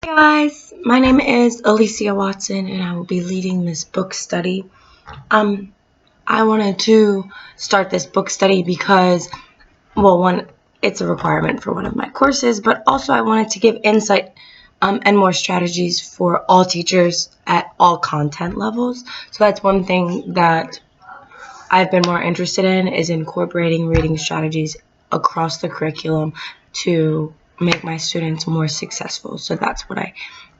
Hey guys, my name is Alicia Watson and I will be leading this book study. I wanted to start this book study because, one, it's a requirement for one of my courses, but also I wanted to give insight and more strategies for all teachers at all content levels. So that's one thing that I've been more interested in, is incorporating reading strategies across the curriculum to make my students more successful. So that's what I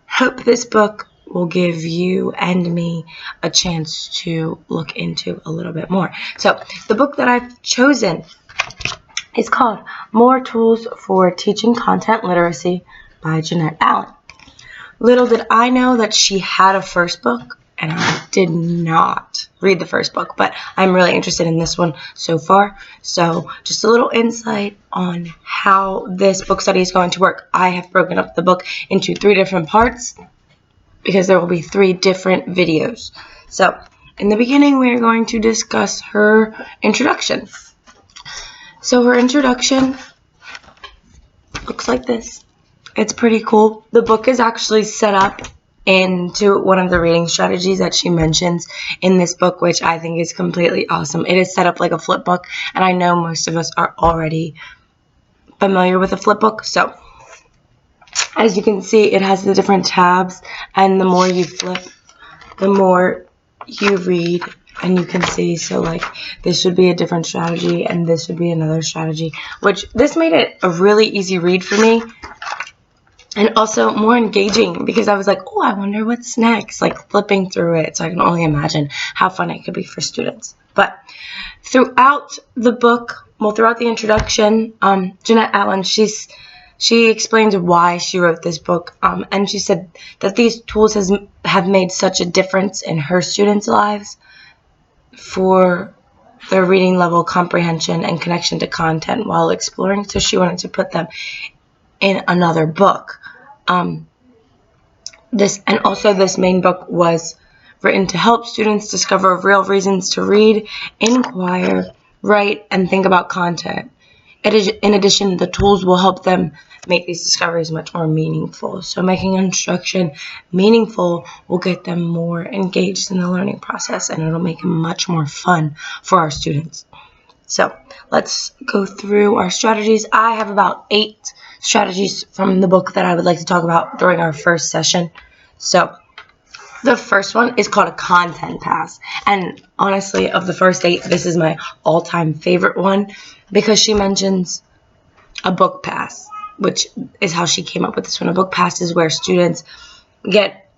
hope this book will give you and me a chance to look into a little bit more. So the book that I've chosen is called More Tools for Teaching Content Literacy by Jeanette Allen. Little did I know that she had a first book, and I did not read the first book, but I'm really interested in this one so far. So just a little insight on how this book study is going to work. I have broken up the book into 3 different parts because there will be 3 different videos. So in the beginning, we are going to discuss her introduction. So her introduction looks like this. It's pretty cool. The book is actually set up into one of the reading strategies that she mentions in this book, which I think is completely awesome. It is set up like a flip book, and I know most of us are already familiar with a flip book. So as you can see, it has the different tabs, and the more you flip, the more you read. And you can see, so like this would be a different strategy and this would be another strategy, which this made it a really easy read for me. And also more engaging, because I was like, oh, I wonder what's next, like flipping through it. So I can only imagine how fun it could be for students. But throughout the book, throughout the introduction, Jeanette Allen, she explains why she wrote this book. And she said that these tools have made such a difference in her students' lives for their reading level, comprehension, and connection to content while exploring. So she wanted to put them in another book. This main book was written to help students discover real reasons to read, inquire, write, and think about content. In addition, the tools will help them make these discoveries much more meaningful. So making instruction meaningful will get them more engaged in the learning process, and it'll make it much more fun for our students. So let's go through our strategies. I have about 8 strategies from the book that I would like to talk about during our first session. So the first one is called a content pass. And honestly, of the first 8, this is my all-time favorite one because she mentions a book pass, which is how she came up with this one. A book pass is where students get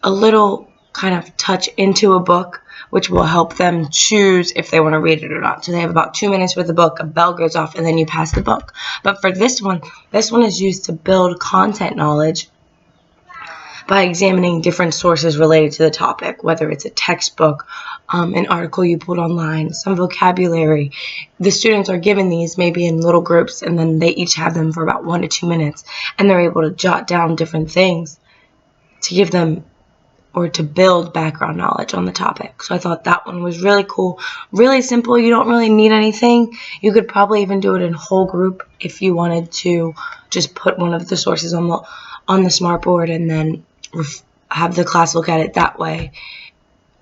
a little kind of touch into a book, which will help them choose if they want to read it or not. So they have about 2 minutes with the book, a bell goes off, and then you pass the book. But for this one is used to build content knowledge by examining different sources related to the topic, whether it's a textbook, an article you pulled online, some vocabulary. The students are given these maybe in little groups, and then they each have them for about 1 to 2 minutes, and they're able to jot down different things to give them or to build background knowledge on the topic. So I thought that one was really cool, really simple. You don't really need anything. You could probably even do it in whole group if you wanted to just put one of the sources on the smartboard and then have the class look at it that way,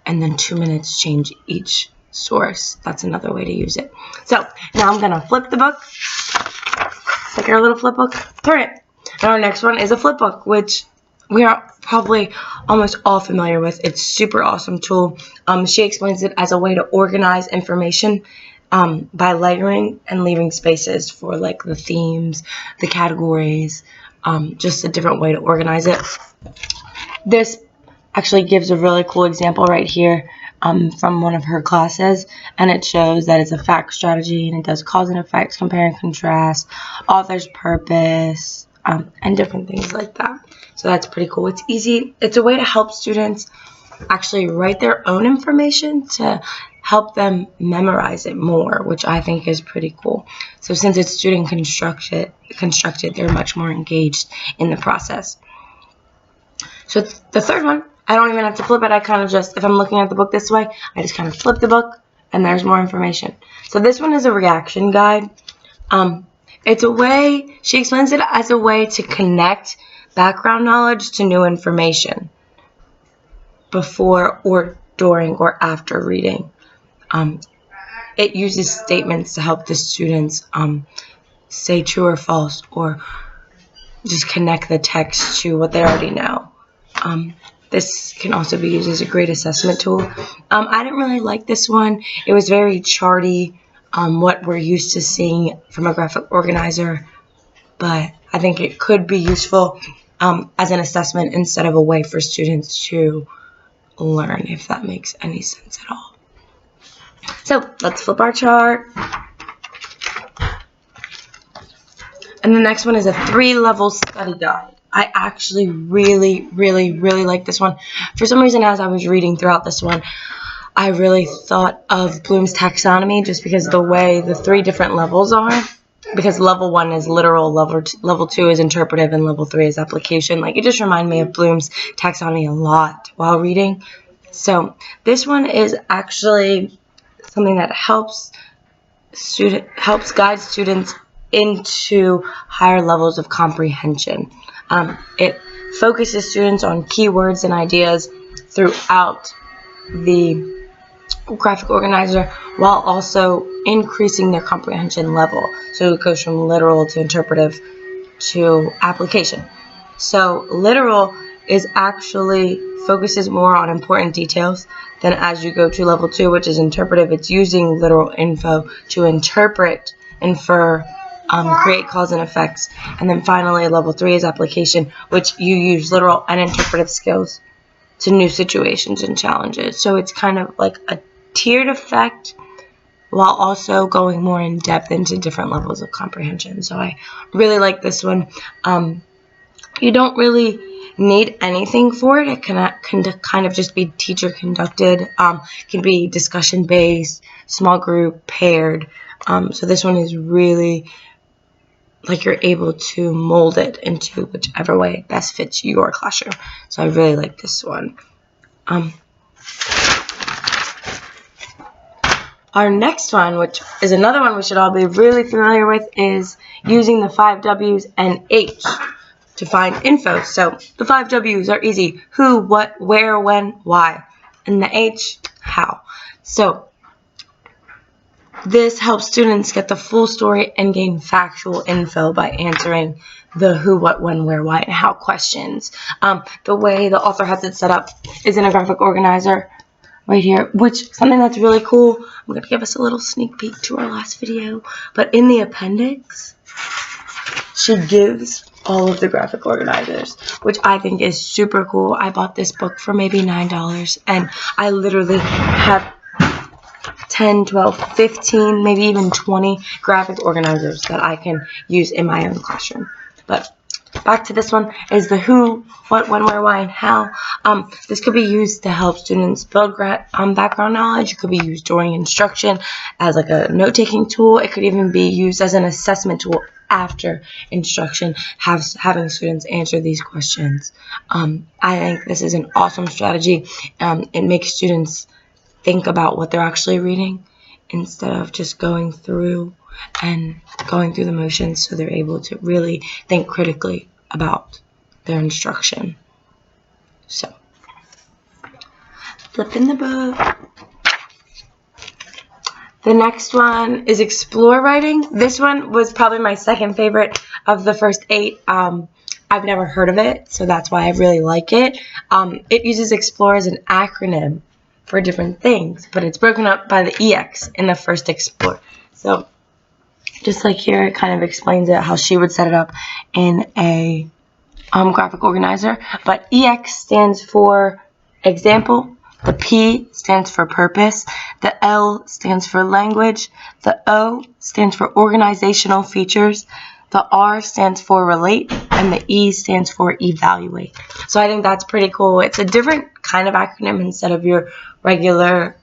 and then 2 minutes change each source. That's another way to use it. So now I'm gonna flip the book, like our little flip book, turn it. And our next one is a flip book, which we are probably almost all familiar with. It's a super awesome tool. She explains it as a way to organize information by layering and leaving spaces for like the themes, the categories, just a different way to organize it. This actually gives a really cool example right here from one of her classes, and it shows that it's a fact strategy, and it does cause and effects, compare and contrast, author's purpose, and different things like that. So that's pretty cool. It's easy. It's a way to help students actually write their own information to help them memorize it more, which I think is pretty cool. So since it's student constructed, they're much more engaged in the process. So the third one, I don't even have to flip it. I kind of just, if I'm looking at the book this way, I just kind of flip the book and there's more information. So this one is a reaction guide. It's a way, she explains it as a way to connect background knowledge to new information before or during or after reading. It uses statements to help the students say true or false, or just connect the text to what they already know. This can also be used as a great assessment tool. I didn't really like this one. It was very charty, what we're used to seeing from a graphic organizer, but I think it could be useful as an assessment instead of a way for students to learn, if that makes any sense at all. So let's flip our chart. And the next one is a 3-level study guide. I actually really like this one. For some reason, as I was reading throughout this one, I really thought of Bloom's taxonomy, just because of the way the 3 different levels are. Because level 1 is literal, level 2 is interpretive, and level 3 is application. Like, it just reminded me of Bloom's taxonomy a lot while reading. So this one is actually something that helps guide students into higher levels of comprehension. It focuses students on keywords and ideas throughout the graphic organizer while also increasing their comprehension level. So it goes from literal to interpretive to application. So literal is actually focuses more on important details. Then as you go to level 2, which is interpretive, it's using literal info to interpret, infer, create cause and effects. And then finally, level 3 is application, which you use literal and interpretive skills to new situations and challenges. So it's kind of like a tiered effect while also going more in depth into different levels of comprehension. So I really like this one. You don't really need anything for it. It can kind of just be teacher conducted, can be discussion based, small group, paired. So this one is really like you're able to mold it into whichever way best fits your classroom. So I really like this one. Our next one, which is another one we should all be really familiar with, is using the 5 W's and H to find info. So the 5 W's are easy: who, what, where, when, why. And the H, how. So this helps students get the full story and gain factual info by answering the who, what, when, where, why, and how questions. The way the author has it set up is in a graphic organizer right here, which something that's really cool. I'm going to give us a little sneak peek to our last video, but in the appendix, she gives all of the graphic organizers, which I think is super cool. I bought this book for maybe $9, and I literally have 10, 12, 15, maybe even 20 graphic organizers that I can use in my own classroom. But back to this one is the who, what, when, where, why, and how. This could be used to help students build background knowledge. It could be used during instruction as like a note-taking tool. It could even be used as an assessment tool after instruction, having students answer these questions. I think this is an awesome strategy. It makes students think about what they're actually reading instead of just going through the motions, so they're able to really think critically about their instruction. So, flipping the book. The next one is explore writing. This one was probably my second favorite of the first 8. I've never heard of it, so that's why I really like it. It uses explore as an acronym for different things, but it's broken up by the EX in the first explore. So just like here, it kind of explains it how she would set it up in a graphic organizer. But EX stands for example, the P stands for purpose, the L stands for language, the O stands for organizational features, the R stands for relate, and the E stands for evaluate. So I think that's pretty cool. It's a different kind of acronym instead of your regular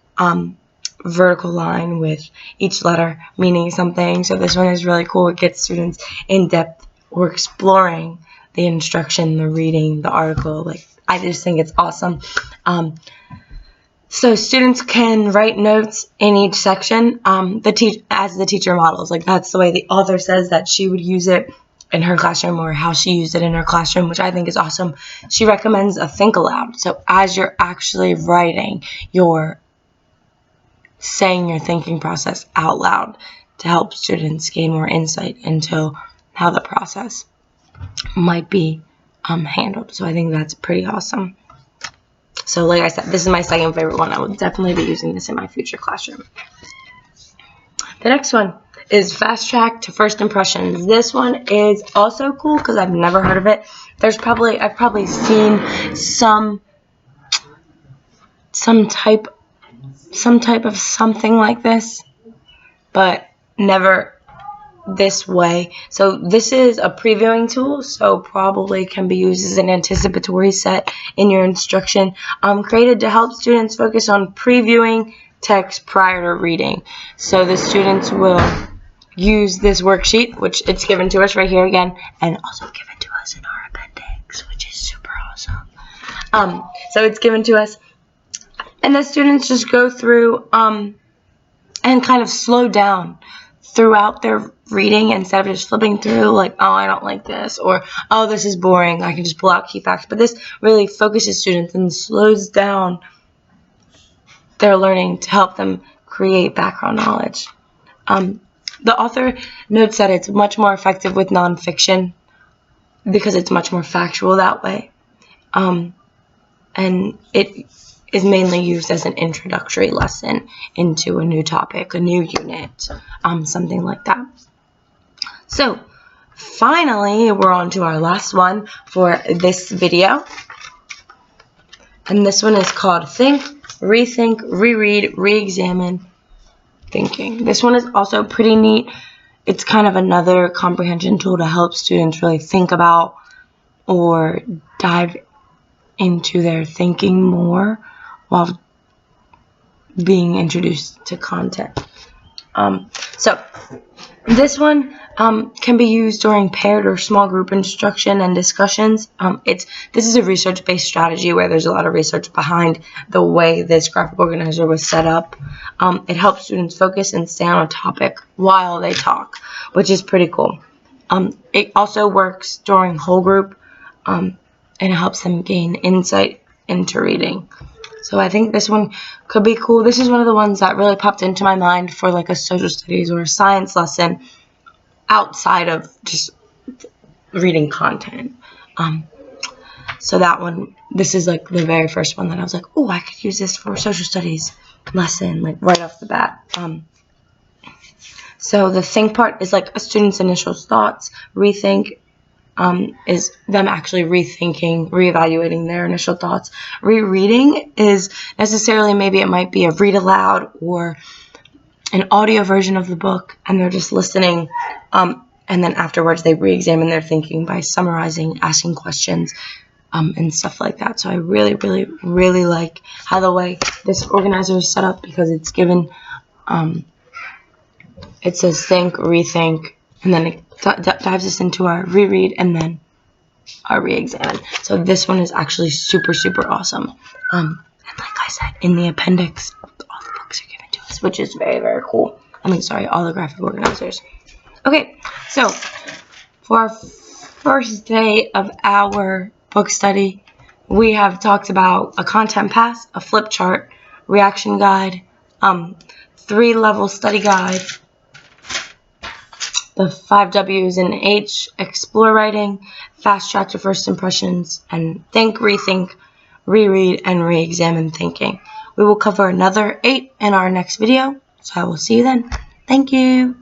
vertical line with each letter meaning something. So this one is really cool. It gets students in depth or exploring the instruction, the reading, the article. Like, I just think it's awesome. So students can write notes in each section as the teacher models. Like, that's the way the author says that she would use it. in her classroom or how she used it in her classroom, which I think is awesome. She recommends a think aloud. So as you're actually writing, you're saying your thinking process out loud to help students gain more insight into how the process might be handled. So I think that's pretty awesome. So like I said, this is my second favorite one. I would definitely be using this in my future classroom. The next one is Fast Track to First Impressions. This one is also cool because I've never heard of it. I've probably seen some type of something like this, but never this way. So this is a previewing tool, so probably can be used as an anticipatory set in your instruction, created to help students focus on previewing text prior to reading. So the students will use this worksheet, which it's given to us right here again, and also given to us in our appendix, which is super awesome. So it's given to us, and the students just go through and kind of slow down throughout their reading instead of just flipping through like, oh, I don't like this, or oh, this is boring, I can just pull out key facts. But this really focuses students and slows down their learning to help them create background knowledge. The author notes that it's much more effective with nonfiction because it's much more factual that way. And it is mainly used as an introductory lesson into a new topic, a new unit, something like that. So finally, we're on to our last one for this video. And this one is called Think, Rethink, Reread, Reexamine, Thinking. This one is also pretty neat. It's kind of another comprehension tool to help students really think about or dive into their thinking more while being introduced to content. So this one can be used during paired or small group instruction and discussions. This is a research-based strategy where there's a lot of research behind the way this graphic organizer was set up. It helps students focus and stay on a topic while they talk, which is pretty cool. It also works during whole group, and it helps them gain insight into reading. So I think this one could be cool. This is one of the ones that really popped into my mind for like a social studies or a science lesson outside of just reading content. So that one, this is like the very first one that I was like, oh, I could use this for a social studies lesson, like right off the bat. So the think part is like a student's initial thoughts. Rethink is them actually rethinking, reevaluating their initial thoughts. Rereading is necessarily, maybe it might be a read aloud or an audio version of the book, and they're just listening, and then afterwards they re-examine their thinking by summarizing, asking questions, and stuff like that. So I really, really, really like how the way this organizer is set up, because it's given, it says think, rethink, and then it dives us into our reread and then our re-examine. So this one is actually super, super awesome. And like I said, in the appendix, all the books are given to us, which is very, very cool. All the graphic organizers. Okay, so for our first day of our book study, we have talked about a content path, a flip chart, reaction guide, 3-level study guide, the 5 W's and H, explore writing, fast track to first impressions, and think, rethink, reread, and re-examine thinking. We will cover another 8 in our next video, so I will see you then. Thank you.